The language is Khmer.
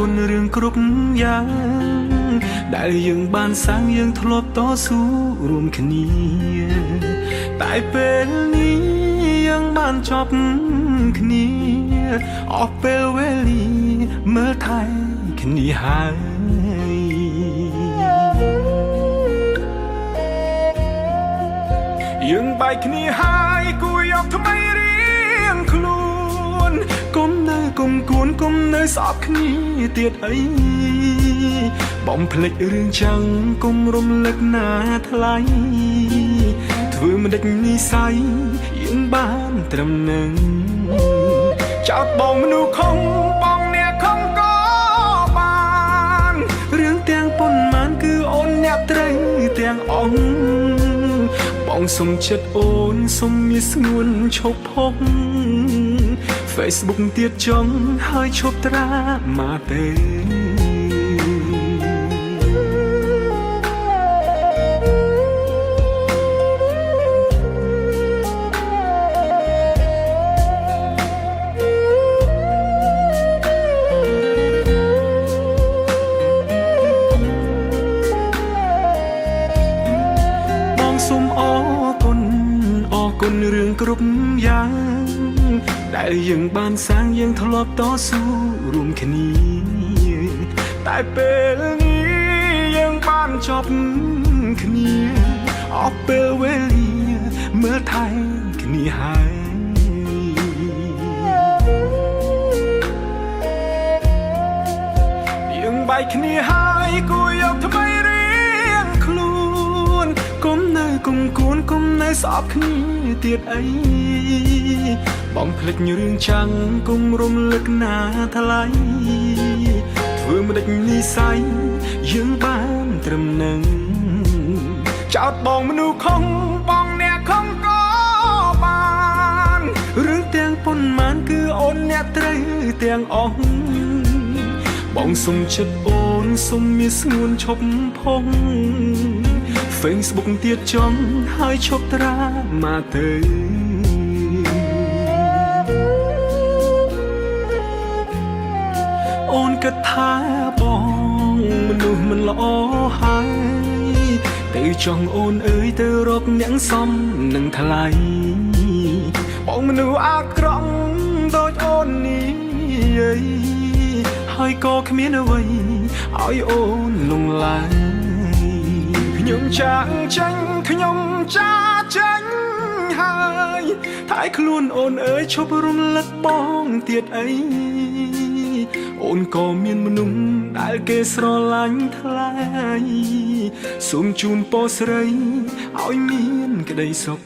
គុណរឿងគ្រប់យ៉ាងដែលយើងបានសាងយើងធ្លាប់តស៊ូរួមគ្នាតែពេលនេះយើងបានចប់គ្នាអស់ពេលវេលាមើលថែគ្នាហើយយើងបែកគ្នាហើយគួរយកថ្មីរៀងខ្លួនគុំនៅគុំគួនគុំនៅស្អប់គ្នាទៀតអីបំភ្លេចរឿងចឹងគុំរំលឹកណាថ្លៃធ្វើមិនដេចនិស័យយើងបានត្រឹមនឹងចោតបងមនុស្សខំបងអ្នកខំក៏បានរឿងទាំងប៉ុន្មានគឺអូនអ្នកត្រូវទាំងអង្គបងសុំចិត្តអូនសុំមានស្ងួនឈប់ផុស Facebook ទៀតចង់ហើយឈប់ត្រាមកទេសូមអរគុណរឿងគ្រប់យ៉ាងដែលយើងបានសាងយើងធ្លាប់តស៊ូរួមគ្នាតែពេលនេះយើងបានចប់គ្នាអស់ពេលវេលាមើលថែគ្នាហើយយើងបែកគ្នាហើយគួរយកថ្មីរៀងខ្លួនគុំនៅគុំគួនគុំនៅស្អប់គ្នាទៀតអីបំភ្លេចរឿងចាំងគុំរំលឹកណាថ្លៃធ្វើមិនដេចនិស័យយើងបានត្រឹមនឹងចោតបងមនុស្សខំបងអ្នកខំក៏បានរឿងទាំងប៉ុន្មានគឺអូនអ្នកត្រូវទាំងអស់បងសុំចិត្តអូនសុំមានស្ងួនឈប់ផុស Facebook ទៀតចង់ហើយឈប់ត្រាមកទៅអូនគិតថាបងមនុស្សមិនល្អហើយទៅចង់អូនអើយទៅរកអ្នកសមនឹងថ្លៃបងមនុស្សអាក្រក់ដូចអូននេះហើយក៏គ្មានអ្វីឲ្យអូនលងឡើយខ្ញុំចាក់ចាញ់ខ្ញុំចាចាញ់ហើយតែខ្លួនអូនអើយឈប់រំលឹកបងទៀតអីអូនក៏មានមនុស្សដែលគេស្រឡាញ់ថ្លៃសូមជូនពរស្រីឲ្យមានក្តីសុខ